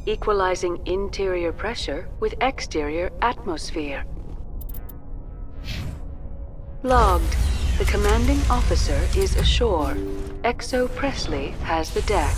Equalizing interior pressure with exterior atmosphere. Logged. The commanding officer is ashore. Exo Presley has the deck.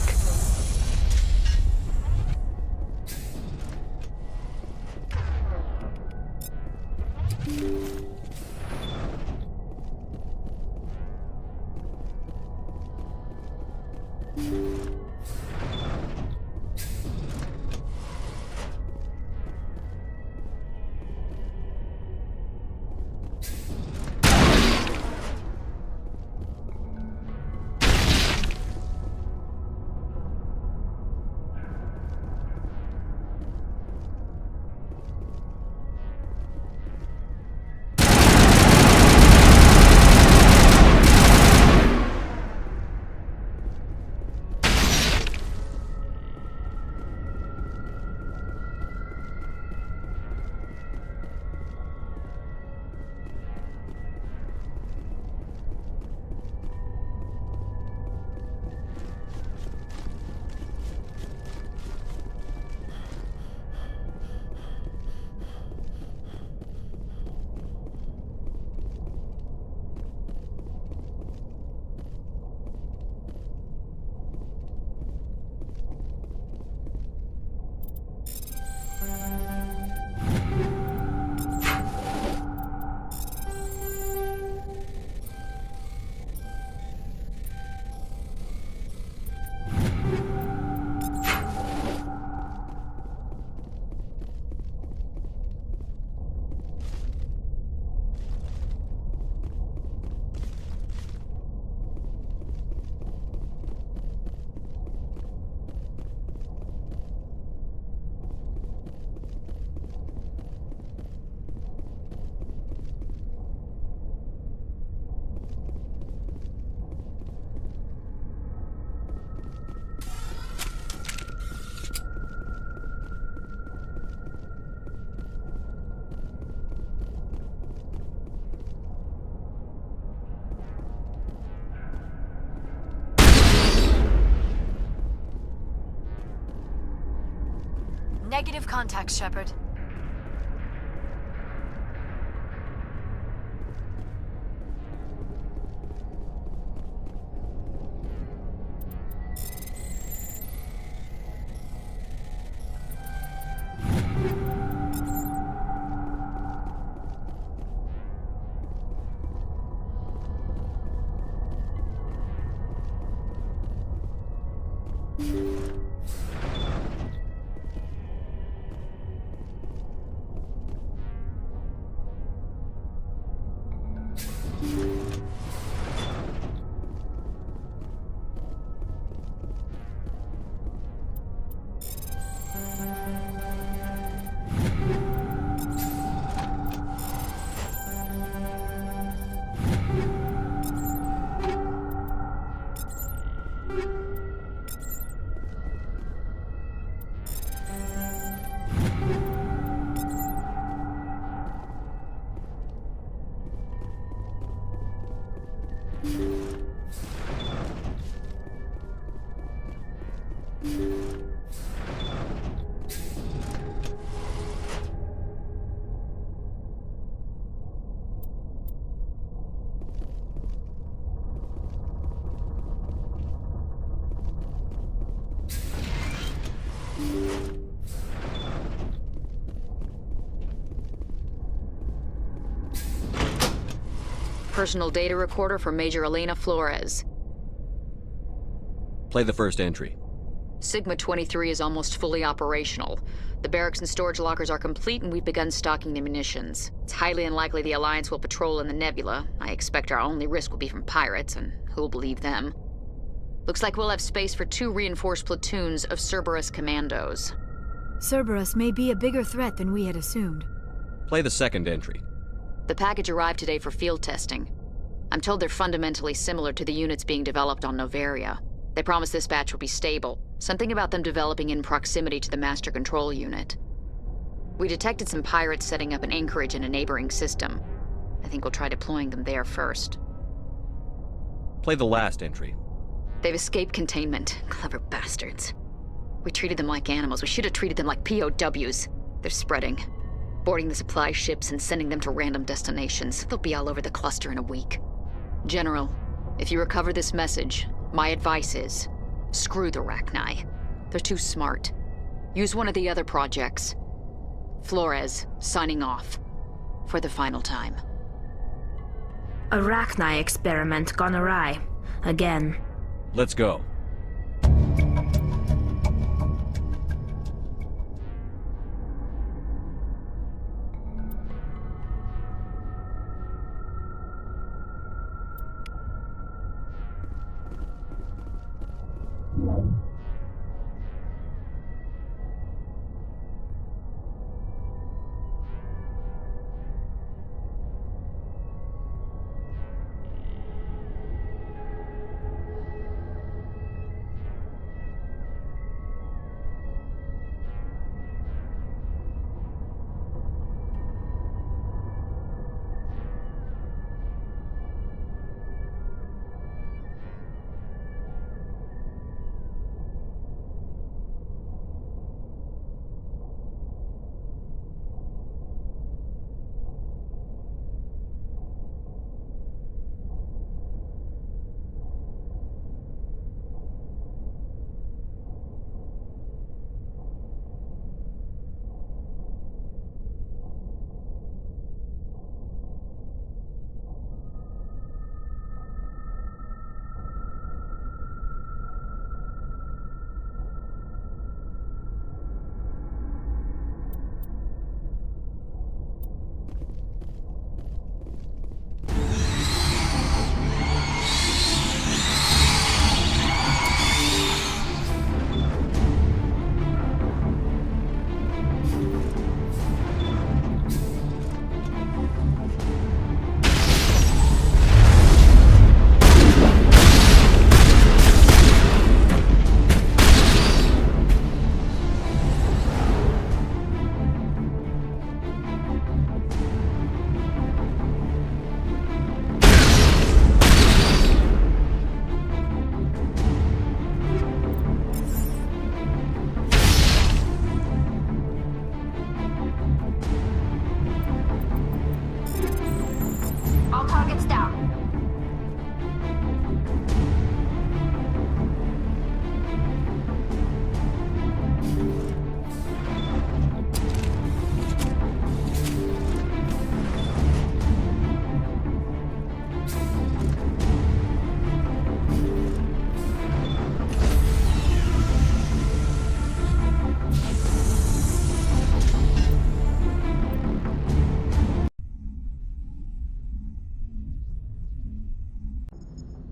Negative contact, Shepard. personal data recorder for Major Elena Flores. Play the first entry. Sigma 23 is almost fully operational. The barracks and storage lockers are complete, and we've begun stocking the munitions. It's highly unlikely the Alliance will patrol in the nebula. I expect our only risk will be from pirates, and who'll believe them? Looks like we'll have space for 2 reinforced platoons of Cerberus commandos. Cerberus may be a bigger threat than we had assumed. Play the second entry. The package arrived today for field testing. I'm told they're fundamentally similar to the units being developed on Novaria. They promise this batch will be stable. Something about them developing in proximity to the master control unit. We detected some pirates setting up an anchorage in a neighboring system. I think we'll try deploying them there first. Play the last entry. They've escaped containment. Clever bastards. We treated them like animals. We should have treated them like POWs. They're spreading. Boarding the supply ships and sending them to random destinations. They'll be all over the cluster in a week. General, if you recover this message, my advice is, screw the Rachni. They're too smart. Use one of the other projects. Flores, signing off. For the final time. A Rachni experiment gone awry. Again. Let's go.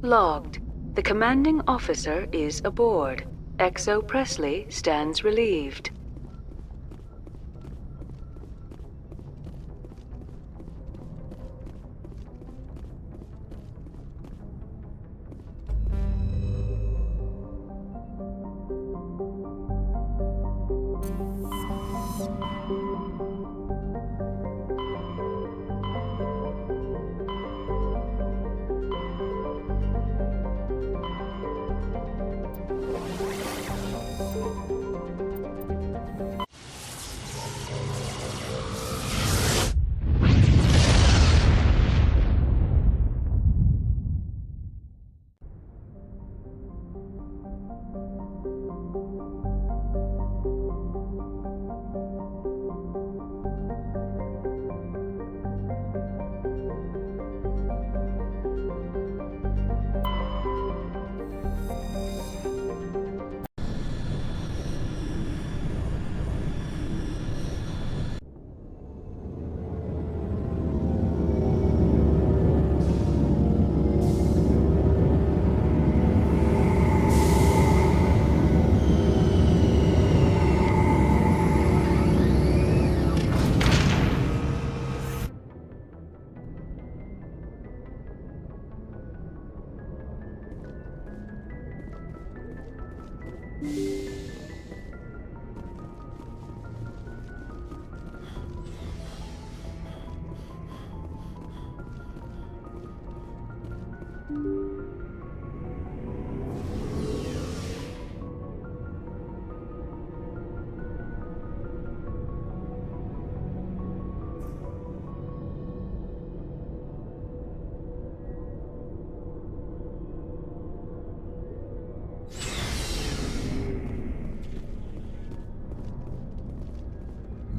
Logged. The commanding officer is aboard. XO Presley stands relieved.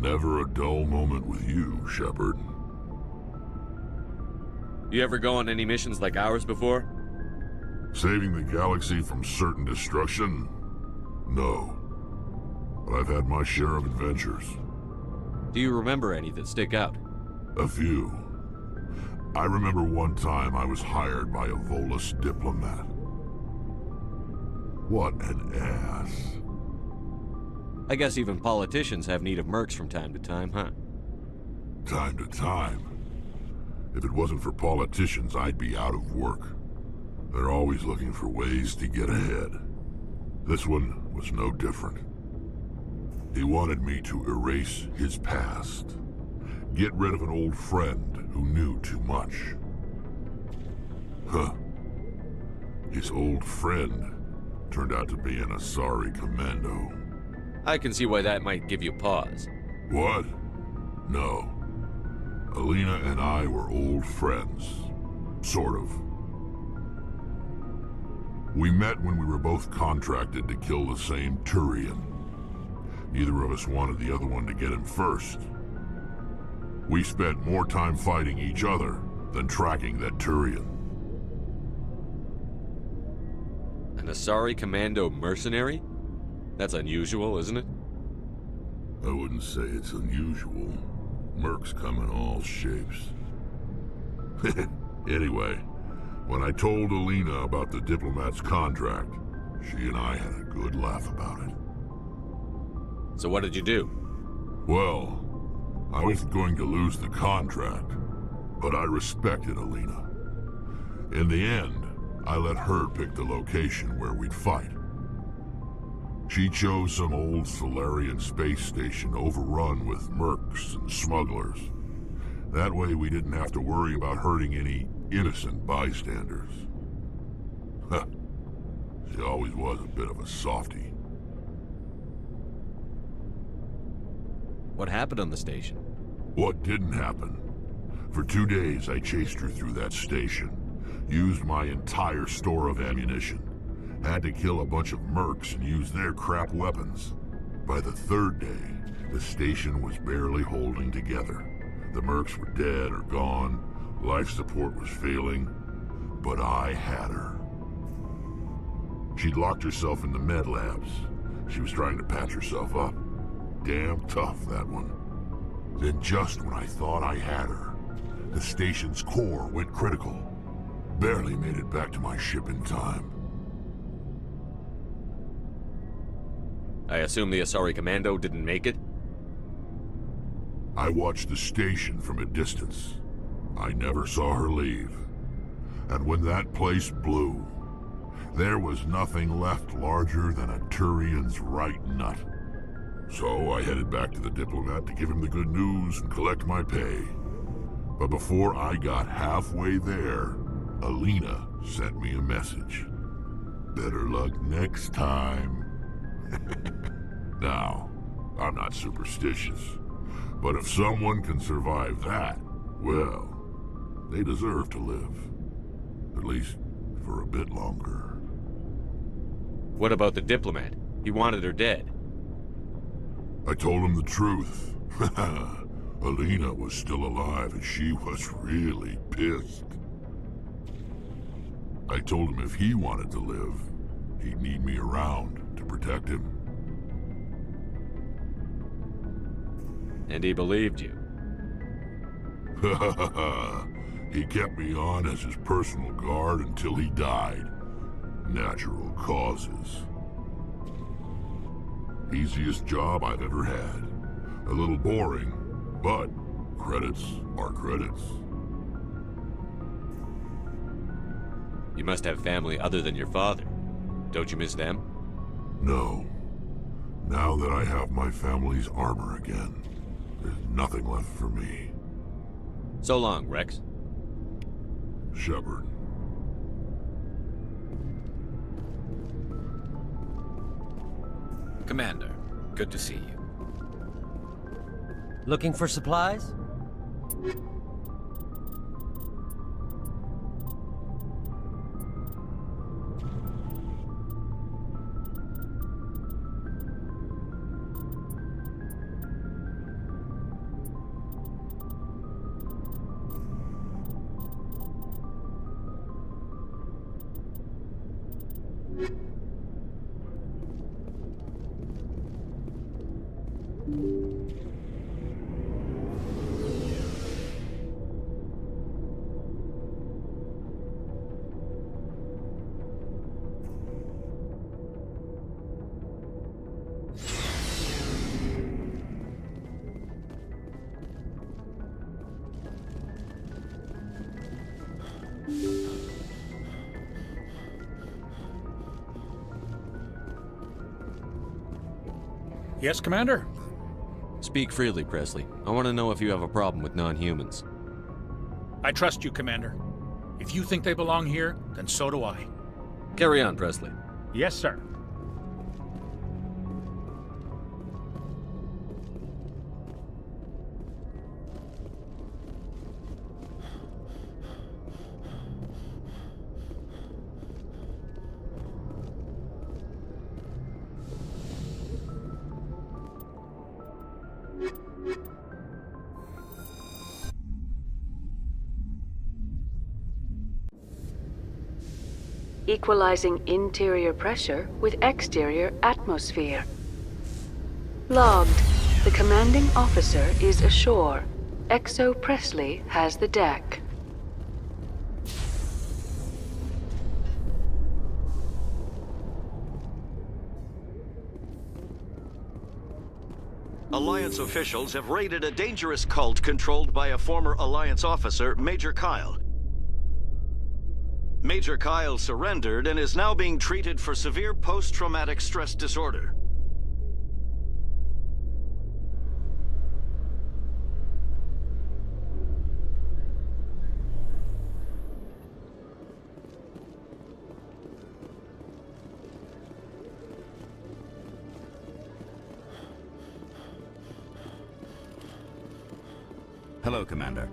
Never a dull moment with you, Shepard. You ever go on any missions like ours before? Saving the galaxy from certain destruction? No. But I've had my share of adventures. Do you remember any that stick out? A few. I remember one time I was hired by a Volus diplomat. What an ass. I guess even politicians have need of mercs from time to time, huh? Time to time. If it wasn't for politicians, I'd be out of work. They're always looking for ways to get ahead. This one was no different. He wanted me to erase his past. Get rid of an old friend who knew too much. Huh. His old friend turned out to be an Asari commando. I can see why that might give you pause. What? No. Alina and I were old friends. Sort of. We met when we were both contracted to kill the same Turian. Neither of us wanted the other one to get him first. We spent more time fighting each other than tracking that Turian. An Asari commando mercenary? That's unusual, isn't it? I wouldn't say it's unusual. Mercs come in all shapes. Anyway, when I told Alina about the diplomat's contract, she and I had a good laugh about it. So what did you do? Well, I wasn't going to lose the contract, but I respected Alina. In the end, I let her pick the location where we'd fight. She chose some old Solarian space station overrun with mercs and smugglers. That way we didn't have to worry about hurting any innocent bystanders. Huh. She always was a bit of a softie. What happened on the station? What didn't happen? For 2 days I chased her through that station. Used my entire store of ammunition. Had to kill a bunch of mercs and use their crap weapons. By the 3rd day, the station was barely holding together. The mercs were dead or gone, life support was failing, but I had her. She'd locked herself in the med labs. She was trying to patch herself up. Damn tough, that one. Then just when I thought I had her, the station's core went critical. Barely made it back to my ship in time. I assume the Asari commando didn't make it? I watched the station from a distance. I never saw her leave. And when that place blew, there was nothing left larger than a Turian's right nut. So I headed back to the diplomat to give him the good news and collect my pay. But before I got halfway there, Alina sent me a message. Better luck next time. Now, I'm not superstitious, but if someone can survive that, well, they deserve to live. At least for a bit longer. What about the diplomat? He wanted her dead. I told him the truth. Alina was still alive and she was really pissed. I told him if he wanted to live, he'd need me around to protect him. And he believed you. He kept me on as his personal guard until he died. Natural causes. Easiest job I've ever had. A little boring, but credits are credits. You must have family other than your father. Don't you miss them? No. Now that I have my family's armor again, there's nothing left for me. So long, Rex. Shepard. Commander, good to see you. Looking for supplies? Yes, Commander? Speak freely, Presley. I want to know if you have a problem with non-humans. I trust you, Commander. If you think they belong here, then so do I. Carry on, Presley. Yes, sir. Equalizing interior pressure with exterior atmosphere. Logged. The commanding officer is ashore. Exo Presley has the deck. Alliance officials have raided a dangerous cult controlled by a former Alliance officer, Major Kyle. Major Kyle surrendered and is now being treated for severe post-traumatic stress disorder. Hello, Commander.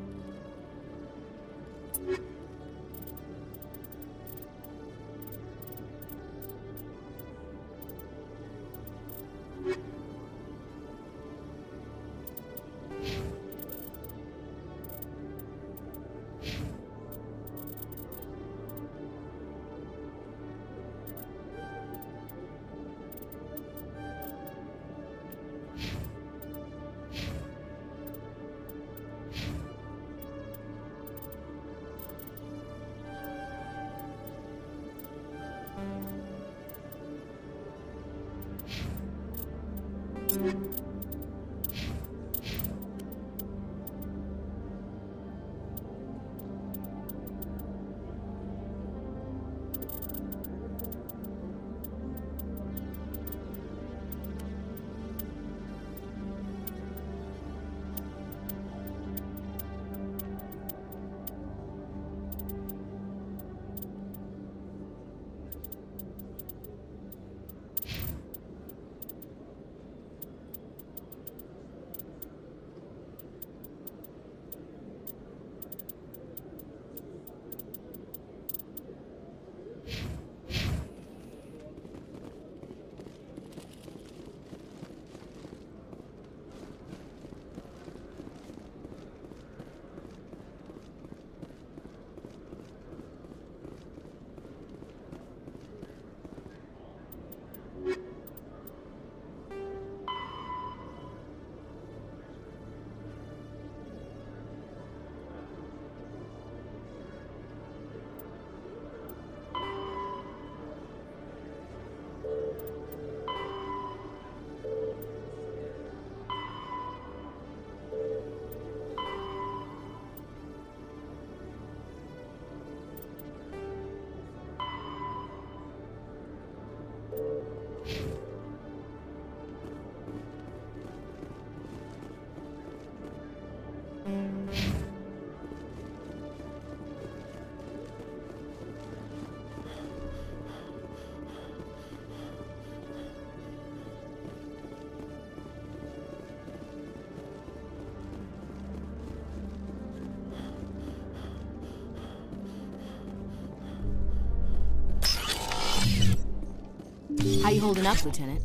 How you holding up, Lieutenant?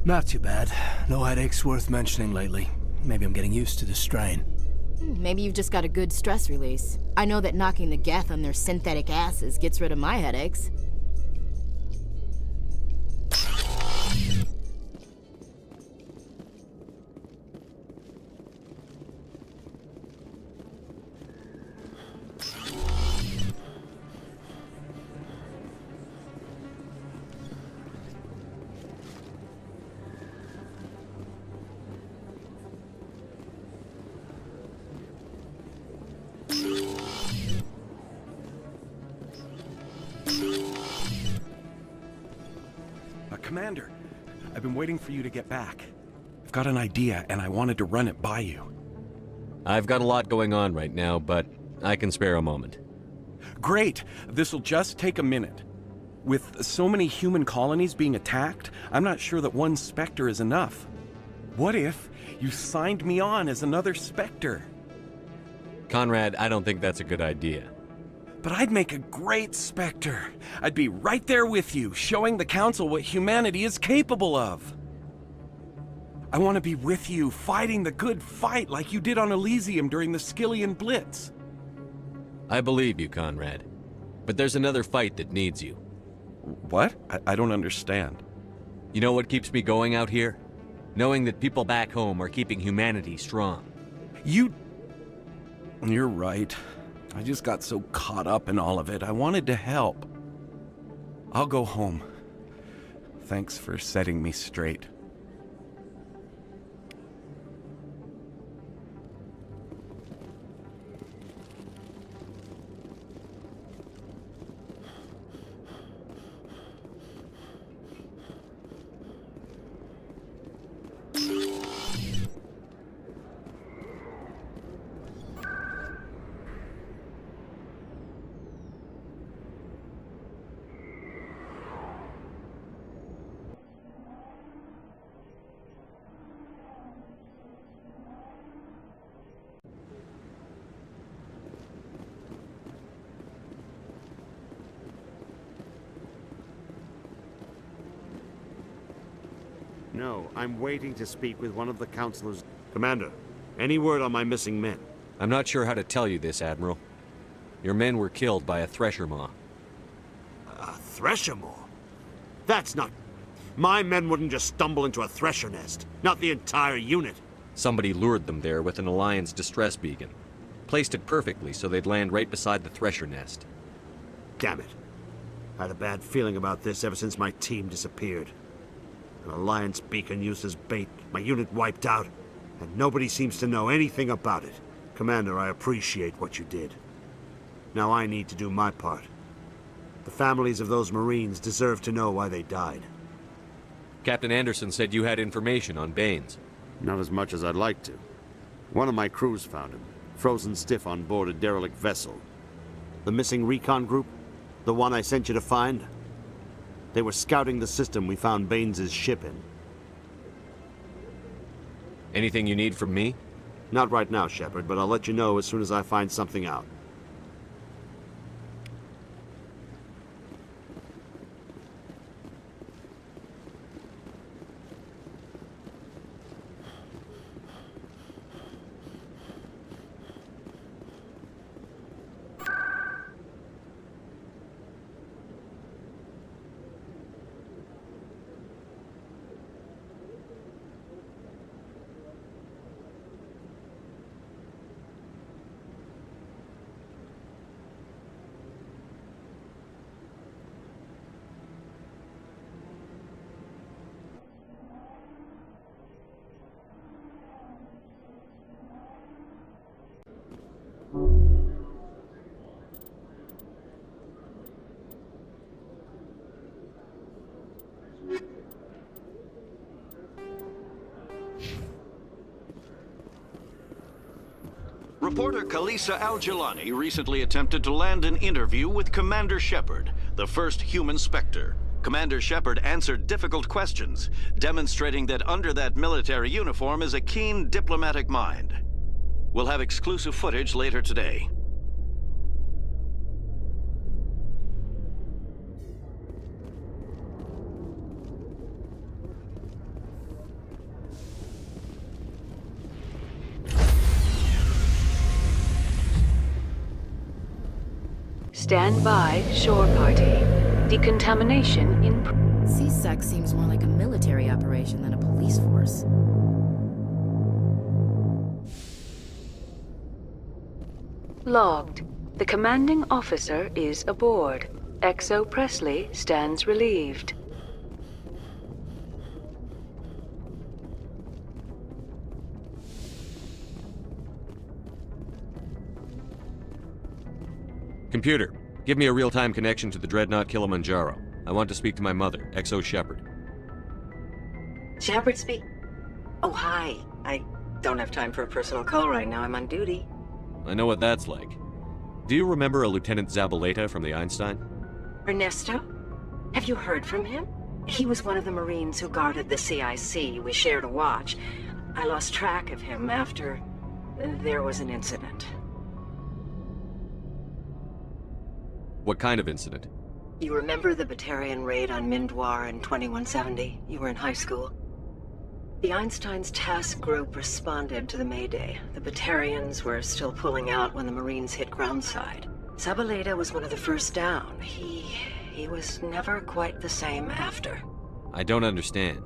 Not too bad. No headaches worth mentioning lately. Maybe I'm getting used to the strain. Maybe you've just got a good stress release. I know that knocking the geth on their synthetic asses gets rid of my headaches. Commander, I've been waiting for you to get back. I've got an idea, and I wanted to run it by you. I've got a lot going on right now, but I can spare a moment. Great! This'll just take a minute. With so many human colonies being attacked, I'm not sure that one Spectre is enough. What if you signed me on as another Spectre? Conrad, I don't think that's a good idea. But I'd make a great Spectre. I'd be right there with you, showing the Council what humanity is capable of. I want to be with you, fighting the good fight like you did on Elysium during the Skillian Blitz. I believe you, Conrad. But there's another fight that needs you. What? I don't understand. You know what keeps me going out here? Knowing that people back home are keeping humanity strong. You're right. I just got so caught up in all of it. I wanted to help. I'll go home. Thanks for setting me straight. No, I'm waiting to speak with one of the counselors. Commander, any word on my missing men? I'm not sure how to tell you this, Admiral. Your men were killed by a thresher maw. A thresher maw? That's not... My men wouldn't just stumble into a thresher nest. Not the entire unit. Somebody lured them there with an Alliance distress beacon. Placed it perfectly so they'd land right beside the thresher nest. Damn it. I had a bad feeling about this ever since my team disappeared. An Alliance beacon used as bait, my unit wiped out, and nobody seems to know anything about it. Commander, I appreciate what you did. Now I need to do my part. The families of those Marines deserve to know why they died. Captain Anderson said you had information on Baines. Not as much as I'd like to. One of my crews found him, frozen stiff on board a derelict vessel. The missing recon group? The one I sent you to find? They were scouting the system we found Baines' ship in. Anything you need from me? Not right now, Shepard, but I'll let you know as soon as I find something out. Reporter Kalisa Al-Jilani recently attempted to land an interview with Commander Shepard, the first human Spectre. Commander Shepard answered difficult questions, demonstrating that under that military uniform is a keen diplomatic mind. We'll have exclusive footage later today. Stand by, shore party. Decontamination in... CSEC seems more like a military operation than a police force. Logged. The commanding officer is aboard. XO Presley stands relieved. Computer, give me a real-time connection to the Dreadnought Kilimanjaro. I want to speak to my mother, XO Shepard. Shepard speak? Oh, hi. I don't have time for a personal call right now. I'm on duty. I know what that's like. Do you remember a Lieutenant Zabaleta from the Einstein? Ernesto? Have you heard from him? He was one of the Marines who guarded the CIC. We shared a watch. I lost track of him after there was an incident. What kind of incident? You remember the Batarian raid on Mindwar in 2170? You were in high school. The Einstein's task group responded to the Mayday. The Batarians were still pulling out when the Marines hit groundside. Zabaleta was one of the first down. He was never quite the same after. I don't understand.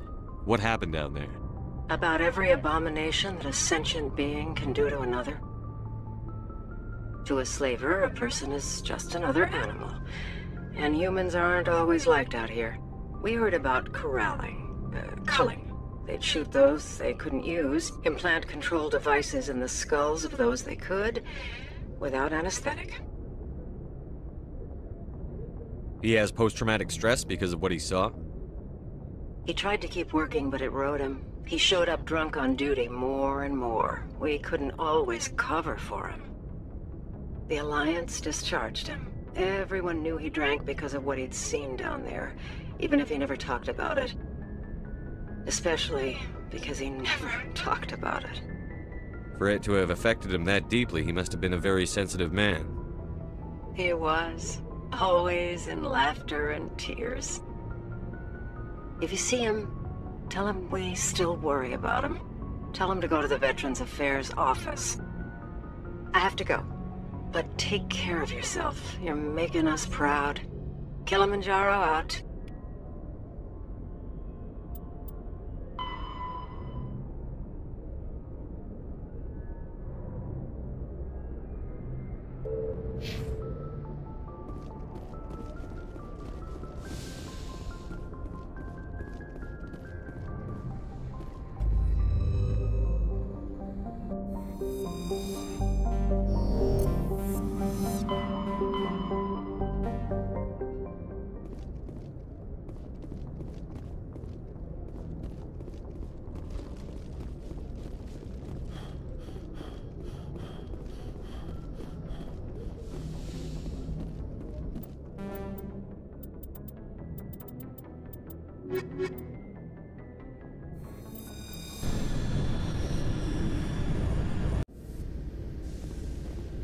What happened down there? About every abomination that a sentient being can do to another. To a slaver, a person is just another animal. And humans aren't always liked out here. We heard about corralling, culling. They'd shoot those they couldn't use, implant control devices in the skulls of those they could, without anesthetic. He has post-traumatic stress because of what he saw? He tried to keep working, but it rode him. He showed up drunk on duty more and more. We couldn't always cover for him. The Alliance discharged him. Everyone knew he drank because of what he'd seen down there, even if he never talked about it. Especially because he never talked about it. For it to have affected him that deeply, he must have been a very sensitive man. He was. Always in laughter and tears. If you see him, tell him we still worry about him. Tell him to go to the Veterans Affairs office. I have to go. But take care of yourself. You're making us proud. Kilimanjaro out.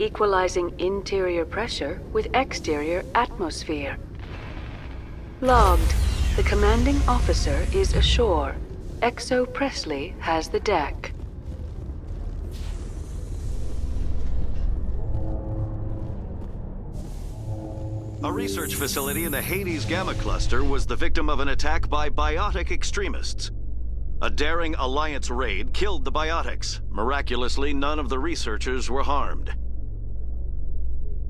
Equalizing interior pressure with exterior atmosphere. Logged. The commanding officer is ashore. XO Presley has the deck. A research facility in the Hades Gamma Cluster was the victim of an attack by biotic extremists. A daring Alliance raid killed the biotics. Miraculously, none of the researchers were harmed.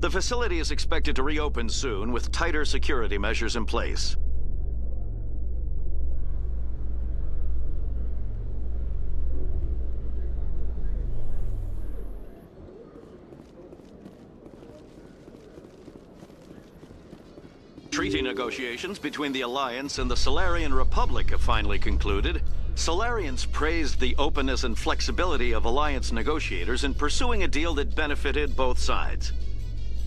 The facility is expected to reopen soon with tighter security measures in place. Treaty negotiations between the Alliance and the Solarian Republic have finally concluded. Solarians praised the openness and flexibility of Alliance negotiators in pursuing a deal that benefited both sides.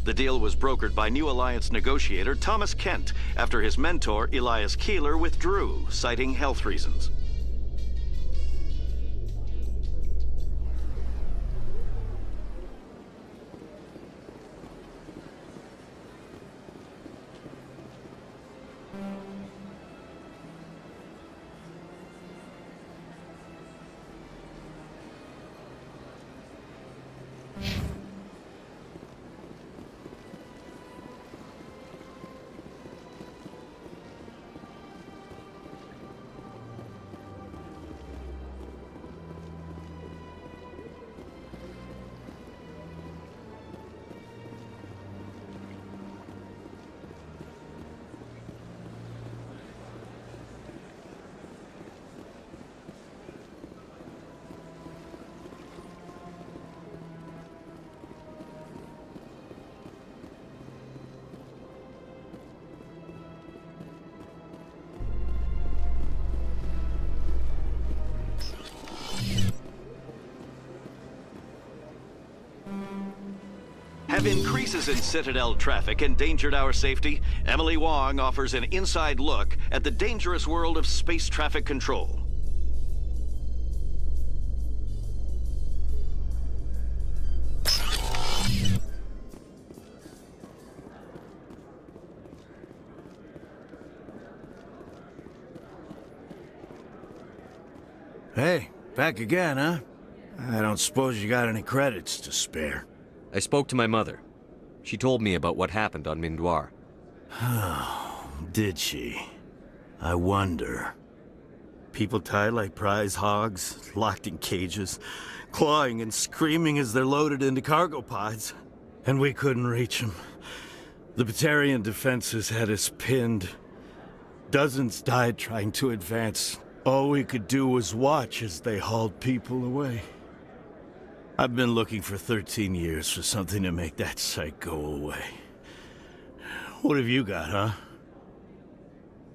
The deal was brokered by new Alliance negotiator Thomas Kent after his mentor Elias Keeler withdrew, citing health reasons. Have increases in Citadel traffic endangered our safety? Emily Wong offers an inside look at the dangerous world of space traffic control. Hey, back again, huh? I don't suppose you got any credits to spare. I spoke to my mother. She told me about what happened on Mindoir. Did she? I wonder. People tied like prize hogs, locked in cages, clawing and screaming as they're loaded into cargo pods. And we couldn't reach them. The Batarian defenses had us pinned. Dozens died trying to advance. All we could do was watch as they hauled people away. I've been looking for 13 years for something to make that sight go away. What have you got, huh?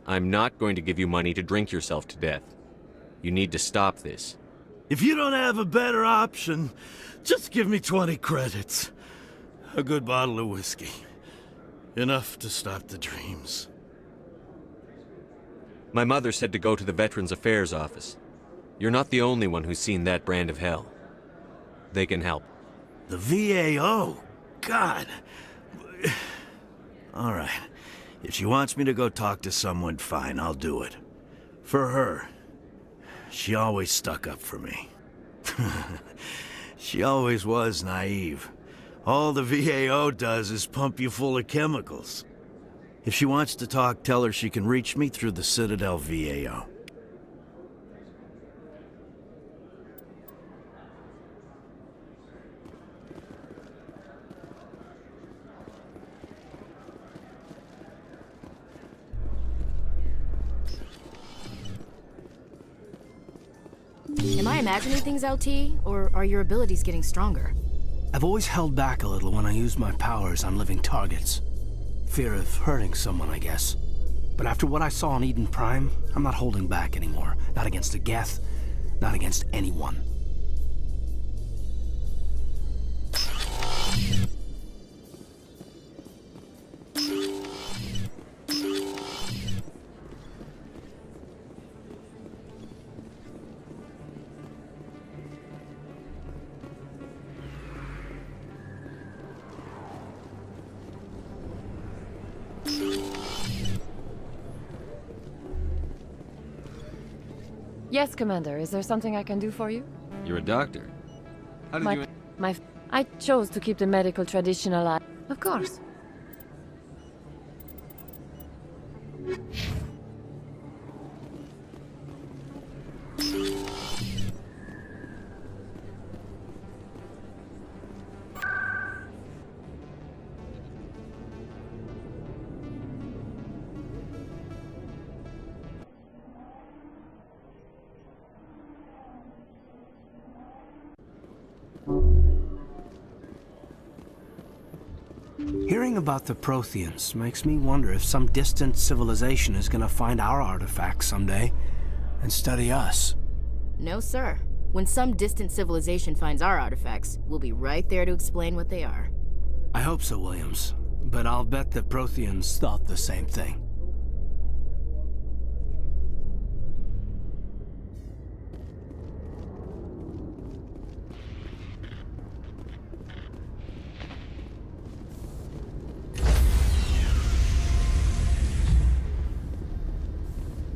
I'm not going to give you money to drink yourself to death. You need to stop this. If you don't have a better option, just give me 20 credits. A good bottle of whiskey. Enough to stop the dreams. My mother said to go to the Veterans Affairs office. You're not the only one who's seen that brand of hell. They can help. The VAO? God. All right. If she wants me to go talk to someone, fine, I'll do it. For her. She always stuck up for me. She always was naive. All the VAO does is pump you full of chemicals. If she wants to talk, tell her she can reach me through the Citadel VAO. Am I imagining things, LT, or are your abilities getting stronger? I've always held back a little when I use my powers on living targets. Fear of hurting someone, I guess. But after what I saw on Eden Prime, I'm not holding back anymore. Not against a Geth, not against anyone. Yes, Commander. Is there something I can do for you? You're a doctor. How did you... I chose to keep the medical tradition alive. Of course. Hearing about the Protheans makes me wonder if some distant civilization is gonna find our artifacts someday and study us. No, sir. When some distant civilization finds our artifacts, we'll be right there to explain what they are. I hope so, Williams. But I'll bet the Protheans thought the same thing.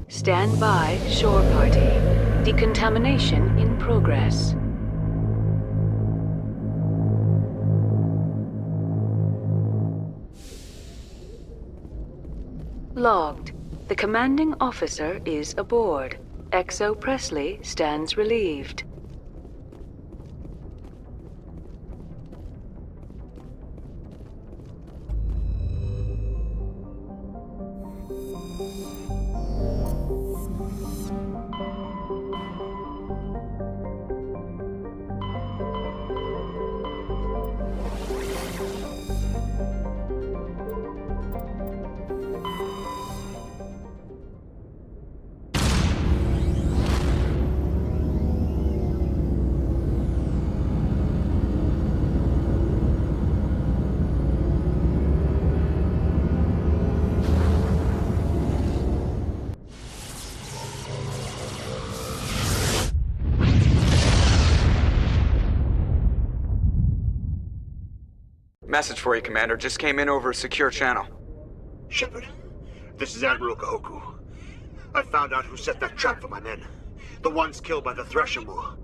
Stand by, shore party. Decontamination in progress. Logged. The commanding officer is aboard. XO Presley stands relieved. Message for you, Commander. Just came in over a secure channel. Shepard, this is Admiral Kahoku. I found out who set that trap for my men. The ones killed by the Thresher Maw.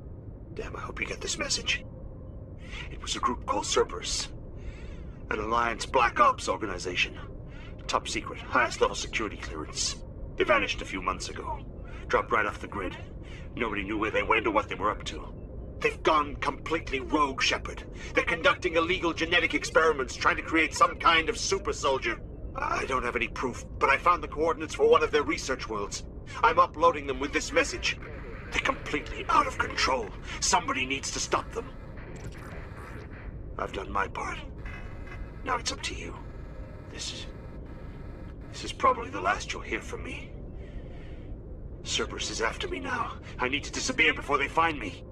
Damn, I hope you get this message. It was a group called Cerberus. An Alliance Black Ops organization. Top secret, highest level security clearance. They vanished a few months ago. Dropped right off the grid. Nobody knew where they went or what they were up to. They've gone completely rogue, Shepard. They're conducting illegal genetic experiments, trying to create some kind of super soldier. I don't have any proof, but I found the coordinates for one of their research worlds. I'm uploading them with this message. They're completely out of control. Somebody needs to stop them. I've done my part. Now it's up to you. This is probably the last you'll hear from me. Cerberus is after me now. I need to disappear before they find me.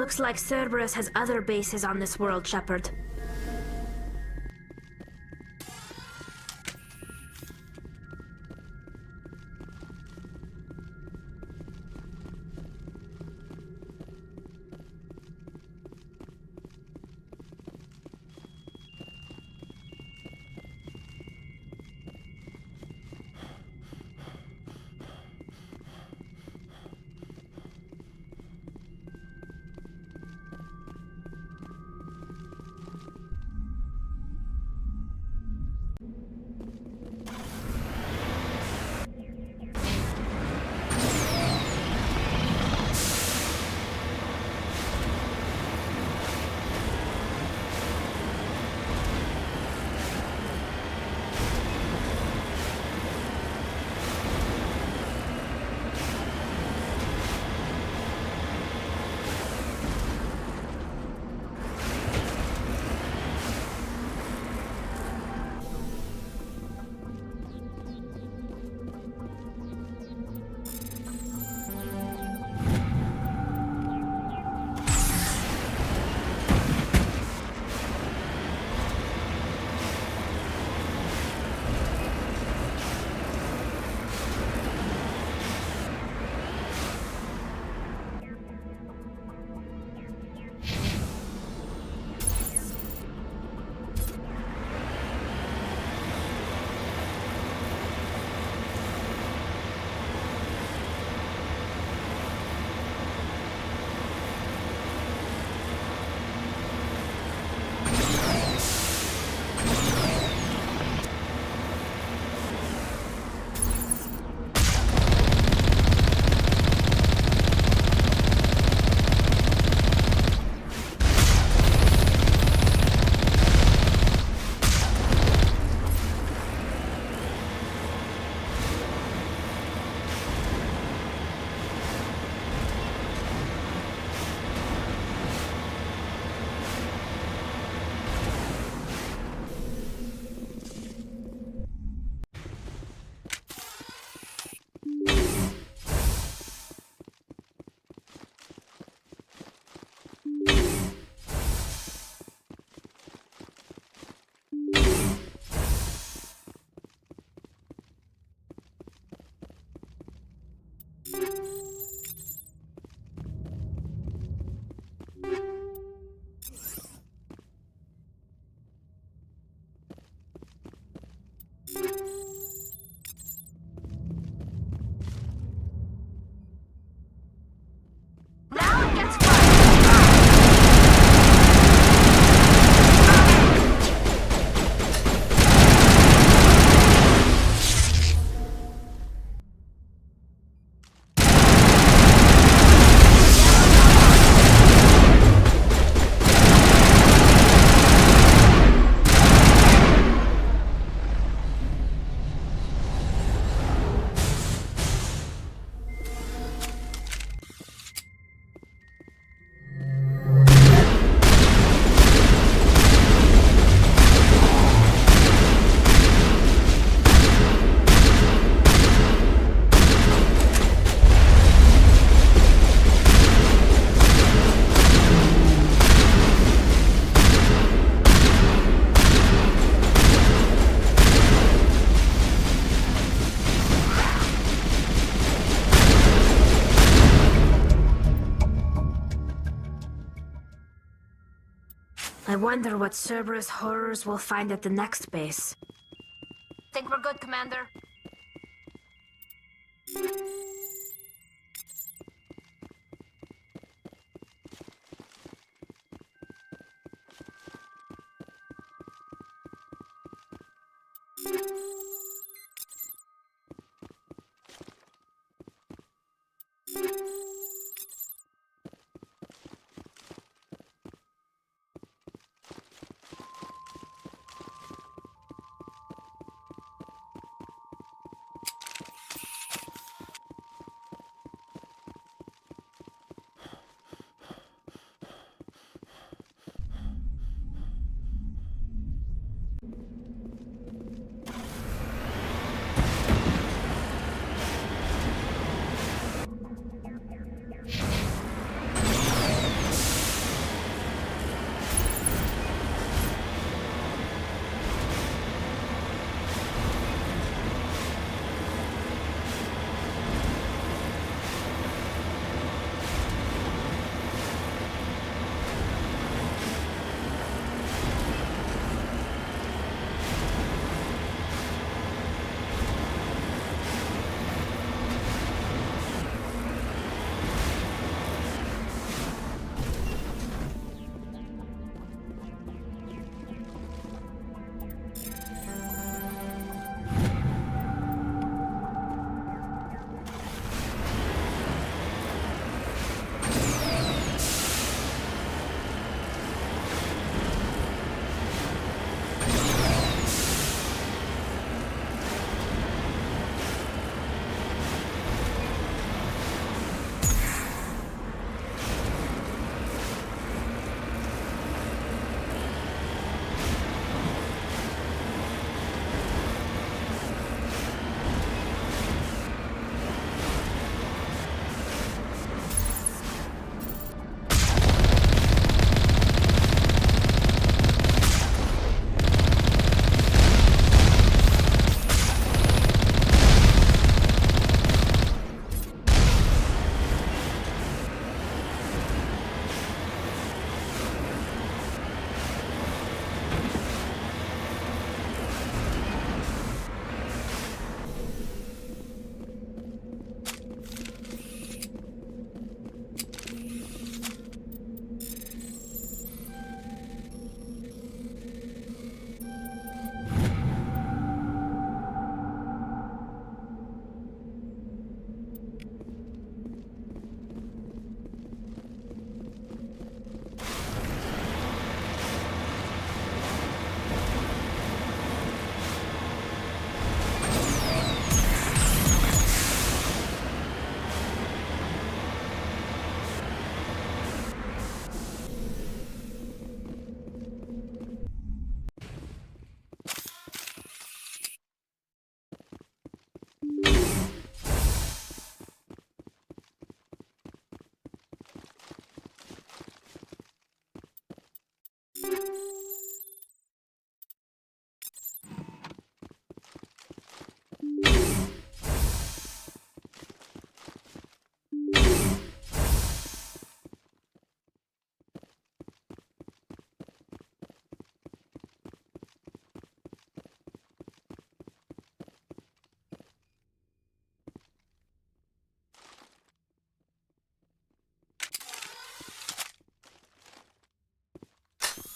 Looks like Cerberus has other bases on this world, Shepard. I wonder what Cerberus horrors we'll find at the next base. Think we're good, Commander?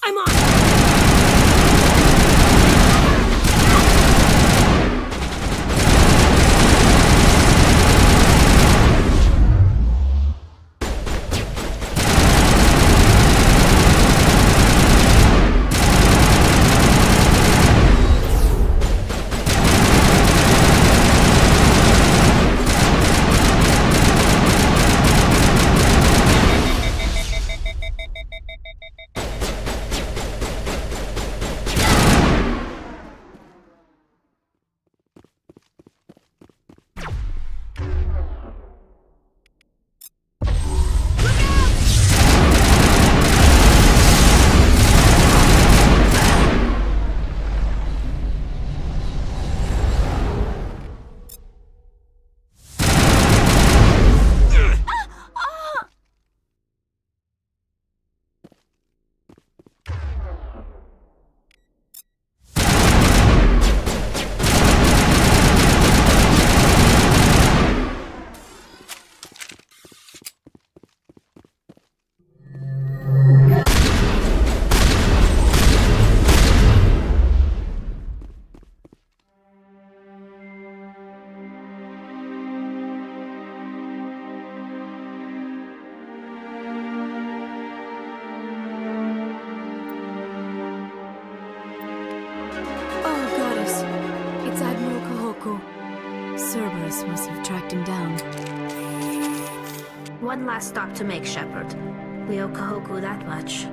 I'm on! Cerberus must have tracked him down. One last stop to make, Shepard. We owe Kahoku that much.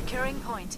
Securing point.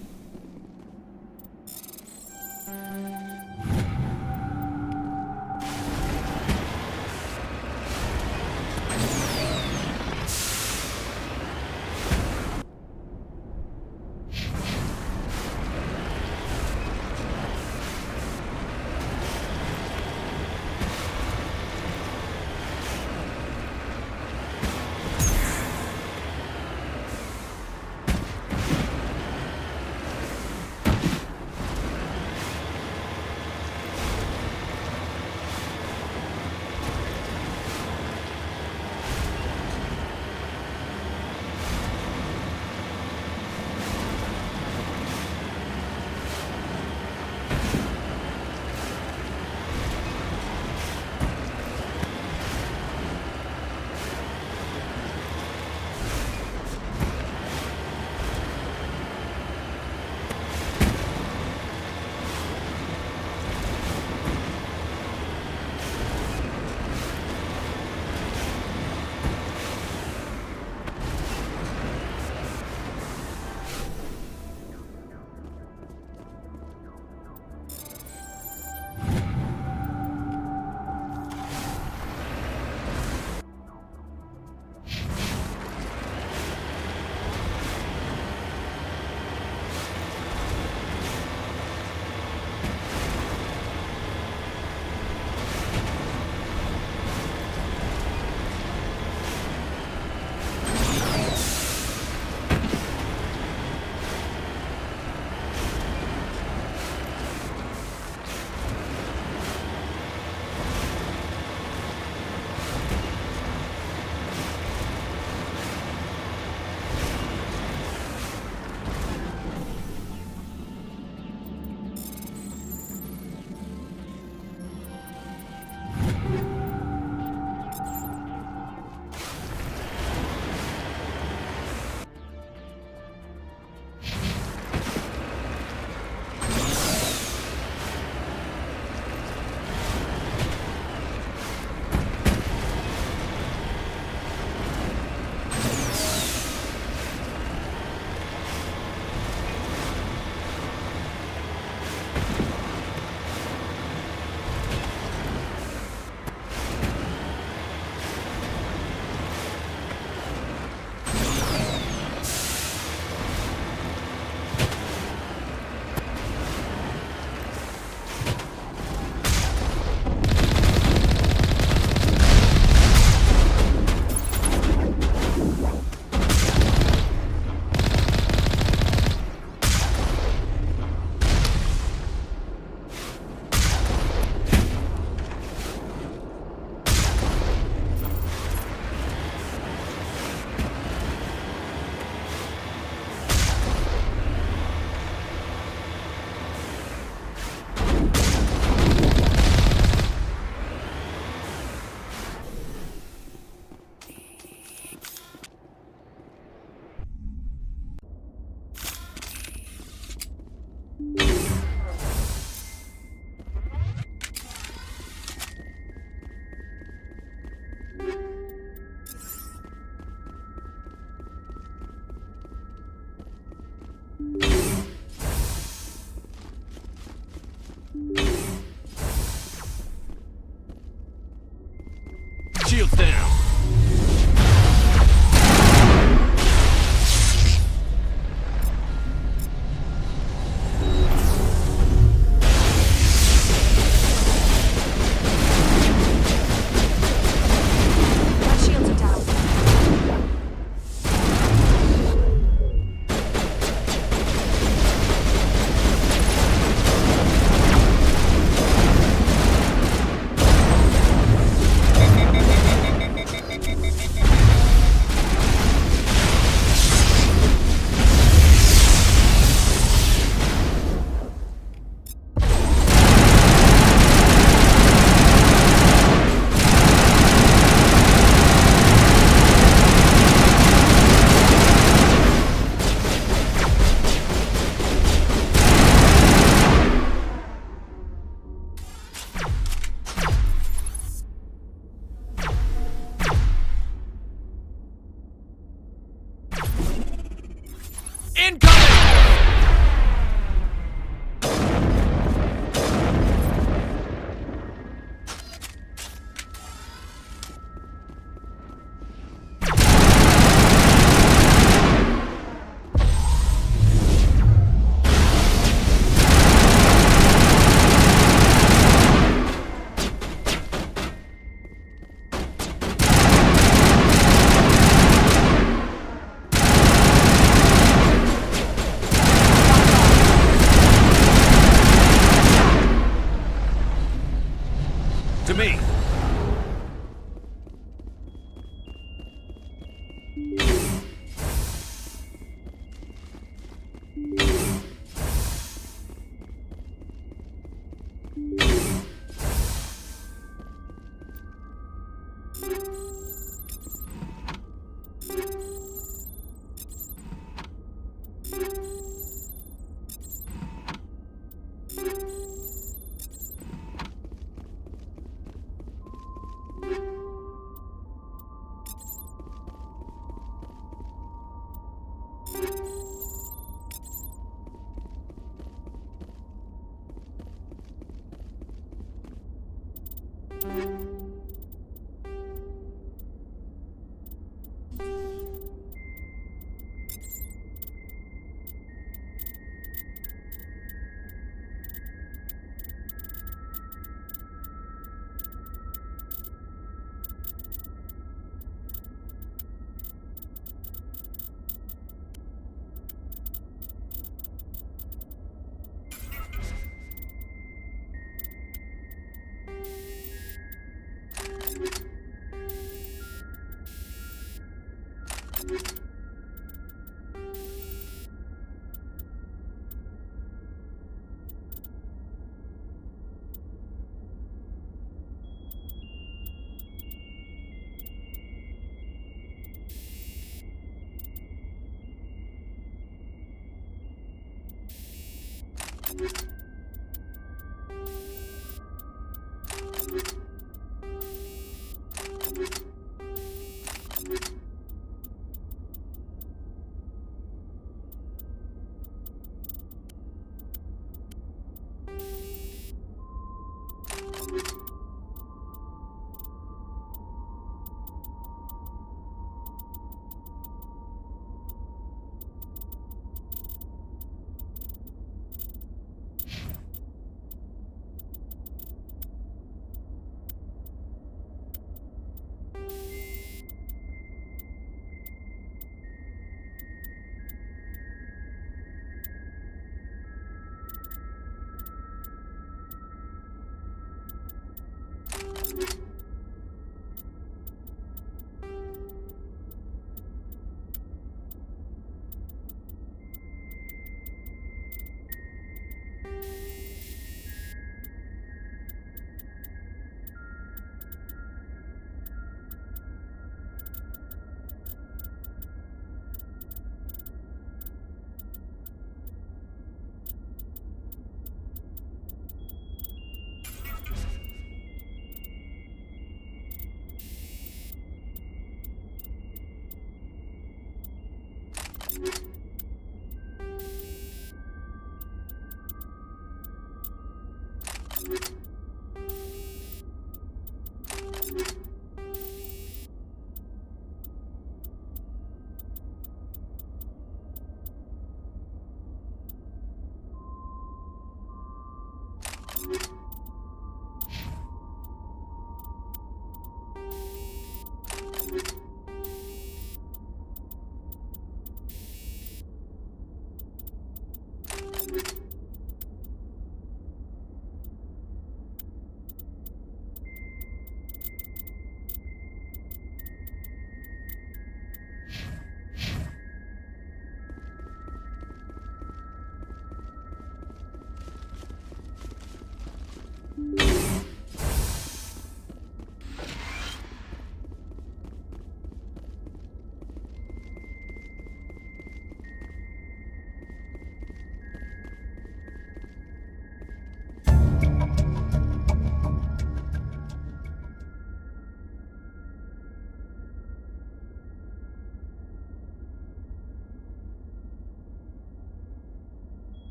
Shields down! Incoming!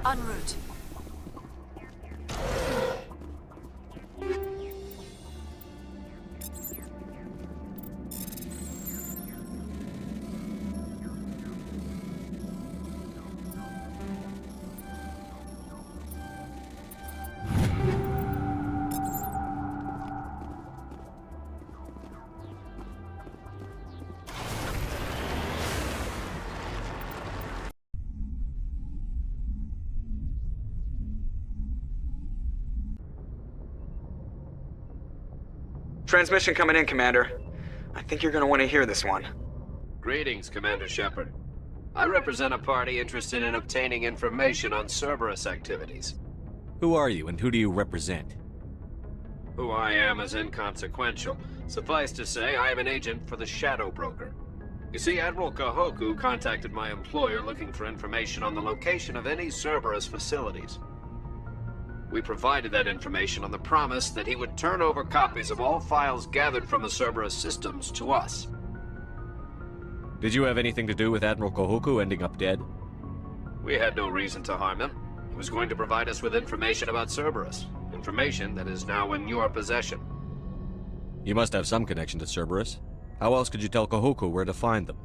En route. Transmission coming in, Commander. I think you're gonna want to hear this one. Greetings, Commander Shepard. I represent a party interested in obtaining information on Cerberus activities. Who are you, and who do you represent? Who I am is inconsequential. Suffice to say, I am an agent for the Shadow Broker. You see, Admiral Kahoku contacted my employer looking for information on the location of any Cerberus facilities. We provided that information on the promise that he would turn over copies of all files gathered from the Cerberus systems to us. Did you have anything to do with Admiral Kahoku ending up dead? We had no reason to harm him. He was going to provide us with information about Cerberus. Information that is now in your possession. You must have some connection to Cerberus. How else could you tell Kahoku where to find them?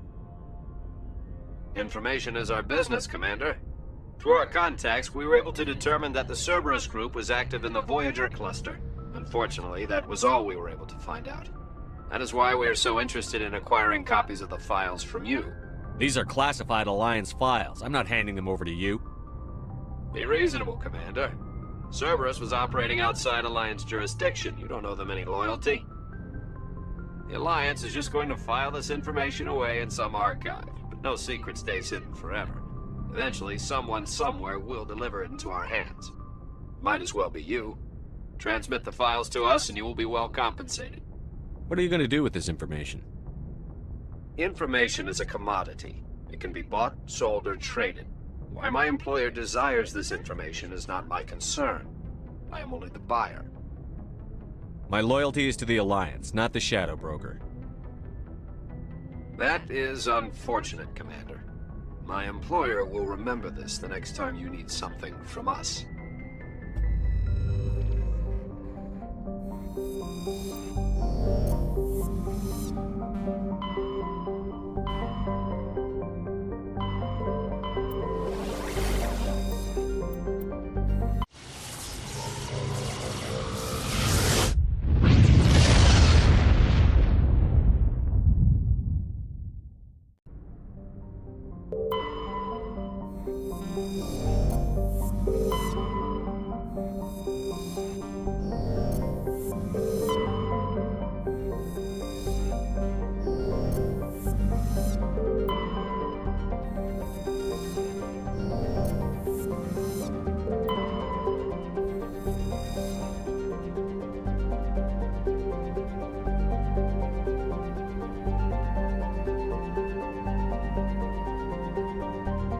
Information is our business, Commander. Through our contacts, we were able to determine that the Cerberus group was active in the Voyager cluster. Unfortunately, that was all we were able to find out. That is why we are so interested in acquiring copies of the files from you. These are classified Alliance files. I'm not handing them over to you. Be reasonable, Commander. Cerberus was operating outside Alliance jurisdiction. You don't owe them any loyalty. The Alliance is just going to file this information away in some archive, but no secret stays hidden forever. Eventually, someone somewhere will deliver it into our hands. Might as well be you. Transmit the files to us and you will be well compensated. What are you going to do with this information? Information is a commodity. It can be bought, sold, or traded. Why my employer desires this information is not my concern. I am only the buyer. My loyalty is to the Alliance, not the Shadow Broker. That is unfortunate, Commander. My employer will remember this the next time you need something from us.